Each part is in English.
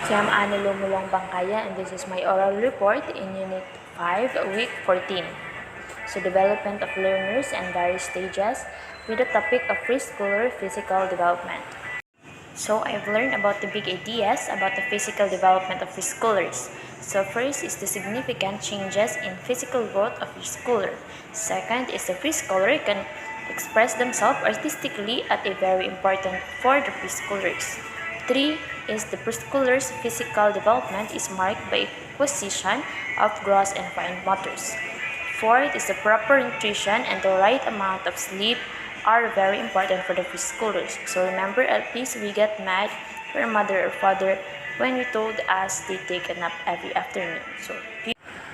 I'm Ana Lumulong Bangkaya, and this is my oral report in Unit 5, Week 14. So, development of learners and various stages with the topic of preschooler physical development. So, I've learned about the big ideas about the physical development of preschoolers. So, first is the significant changes in physical growth of preschooler. Second is the preschooler can express themselves artistically at a very important for the preschoolers. 3 is the preschooler's physical development is marked by acquisition of gross and fine motors. Fourth is the proper nutrition and the right amount of sleep are very important for the preschoolers. So remember, at least we get mad for mother or father when we told us they take a nap every afternoon.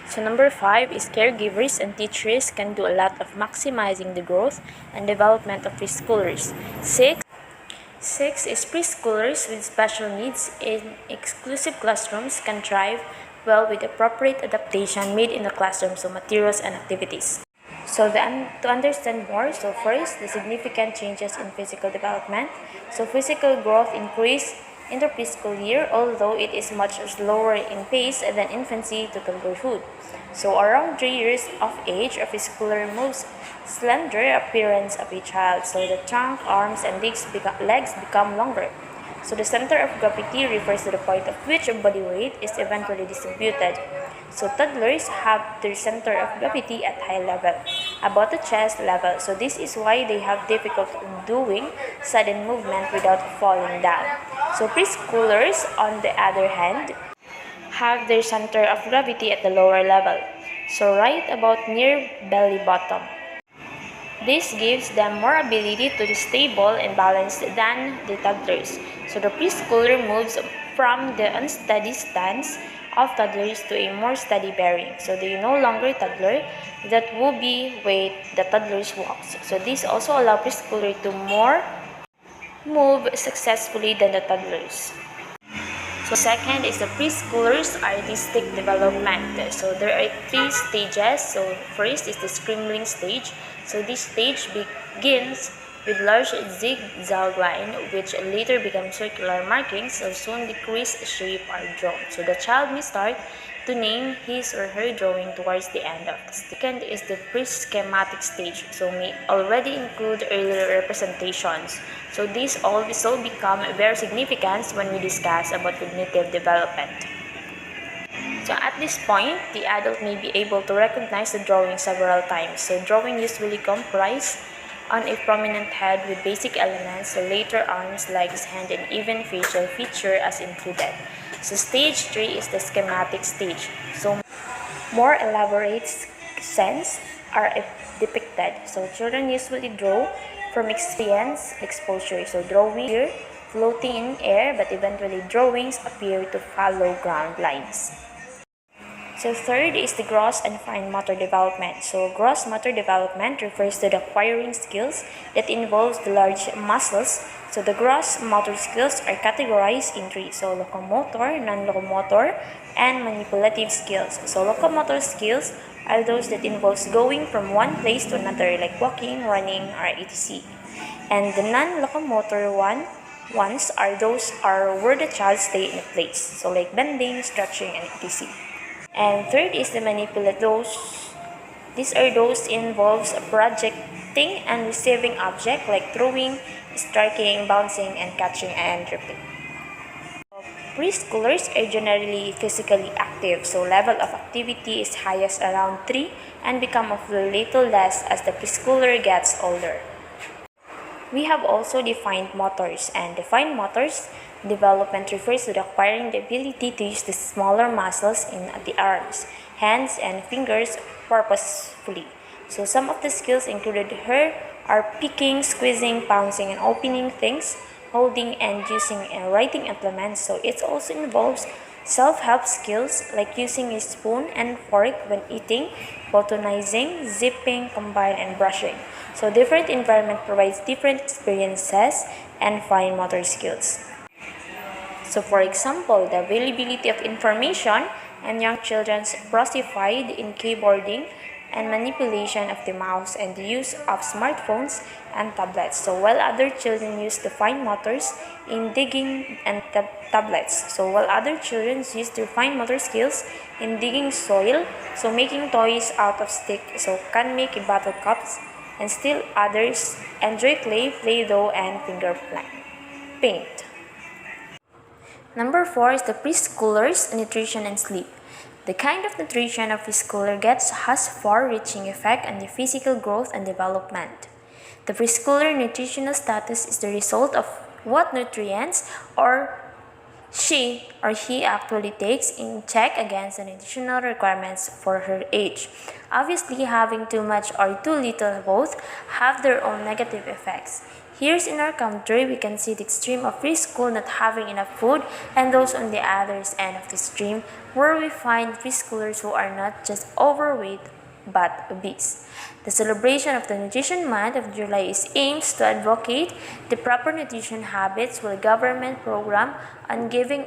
So number 5 is caregivers and teachers can do a lot of maximizing the growth and development of preschoolers. 6 is preschoolers with special needs in exclusive classrooms can thrive well with appropriate adaptation made in the classroom, so materials and activities. So to understand more, so first, the significant changes in physical development. So physical growth increase in the preschool year, although it is much slower in pace than infancy to toddlerhood. So around 3 years of age, a preschooler moves slender appearance of a child, so the trunk, arms, and legs become longer. So the center of gravity refers to the point at which body weight is eventually distributed. So toddlers have their center of gravity at high level, about the chest level. So this is why they have difficulty in doing sudden movement without falling down. So preschoolers, on the other hand, have their center of gravity at the lower level, so right about near belly bottom. This gives them more ability to be stable and balanced than the toddlers. So the preschooler moves from the unsteady stance of toddlers to a more steady bearing. So they no longer toddler that will be weight the toddlers walks. So this also allows preschooler to more move successfully than the toddlers. So second is the preschooler's artistic development. So there are 3 stages. So first is the scribbling stage. So this stage begins with large zigzag line which later become circular markings, so soon decreased shape are drawn. So the child may start to name his or her drawing towards the end of the stage. Second is the pre-schematic stage, so may already include earlier representations. So these also become very significant when we discuss about cognitive development. So at this point, the adult may be able to recognize the drawing several times. So drawing usually comprises on a prominent head with basic elements, so later arms, legs, hand, and even facial feature as included. So stage 3 is the schematic stage. So more elaborate scenes are depicted. So children usually draw from experience, exposure. So drawing here, floating in air, but eventually drawings appear to follow ground lines. So third is the gross and fine motor development. So gross motor development refers to the acquiring skills that involves the large muscles. So the gross motor skills are categorized in 3. So locomotor, non-locomotor, and manipulative skills. So locomotor skills are those that involves going from one place to another, like walking, running, or etc. And the non-locomotor ones are those where the child stay in a place. So like bending, stretching, and etc. And third is the manipulative. These are those involves projecting and receiving object like throwing, striking, bouncing, and catching and dribbling. Preschoolers are generally physically active, so level of activity is highest around 3 and become a little less as the preschooler gets older. We have also defined motors, and defined motors development refers to the acquiring the ability to use the smaller muscles in the arms, hands, and fingers purposefully. So some of the skills included here are picking, squeezing, pouncing, and opening things, holding and using and writing implements. So it also involves self-help skills like using a spoon and fork when eating, botanizing, zipping, combine, and brushing. So different environment provides different experiences and fine motor skills. So for example, the availability of information and young children's proficiency in keyboarding and manipulation of the mouse and the use of smartphones and tablets. So while other children use the fine motors in digging and tablets. So while other children use their fine motor skills in digging soil, so making toys out of stick, so can make bottle cups, and still others enjoy clay, play-doh, and finger paint. Number 4 is the preschoolers' nutrition and sleep. The kind of nutrition a preschooler gets has far-reaching effect on the physical growth and development. The preschooler nutritional status is the result of what nutrients she or he actually takes in check against the nutritional requirements for her age. Obviously, having too much or too little both have their own negative effects. Here's in our country, we can see the extreme of preschool not having enough food, and those on the other end of the extreme where we find preschoolers who are not just overweight but obese. The celebration of the Nutrition Month of July aims to advocate the proper nutrition habits while government program on giving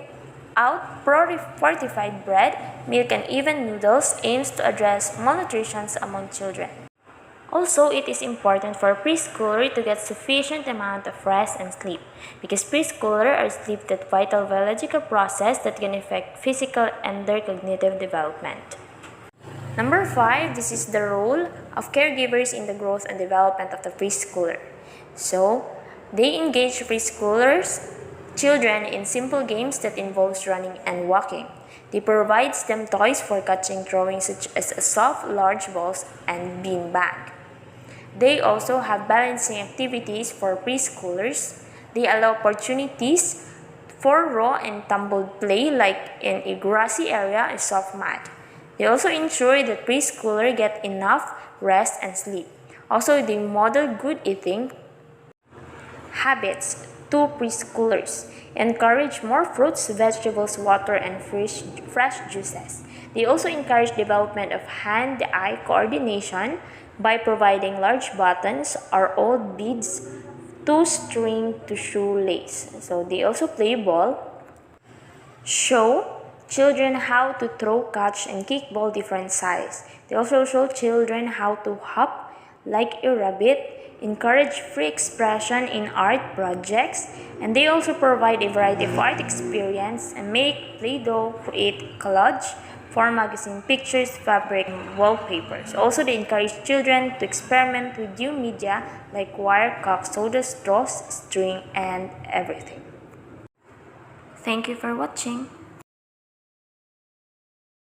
out fortified bread, milk, and even noodles aims to address malnutrition among children. Also, it is important for preschooler to get sufficient amount of rest and sleep because preschooler are asleep that vital biological process that can affect physical and their cognitive development. Number 5, this is the role of caregivers in the growth and development of the preschooler. So, they engage preschoolers, children in simple games that involves running and walking. They provide them toys for catching throwing such as soft, large balls and bean bag. They also have balancing activities for preschoolers. They allow opportunities for raw and tumbled play like in a grassy area and soft mat. They also ensure that preschoolers get enough rest and sleep. Also, they model good eating habits to preschoolers, encourage more fruits, vegetables, water, and fresh juices. They also encourage development of hand-eye coordination by providing large buttons or old beads to string to shoelace. So they also play ball, show children how to throw, catch, and kick ball different size. They also show children how to hop like a rabbit, encourage free expression in art projects, and they also provide a variety of art experience and make play-doh, create collage, form magazine pictures, fabric, and wallpapers. Also, they encourage children to experiment with new media like wire, cork, soda straws, string, and everything. Thank you for watching.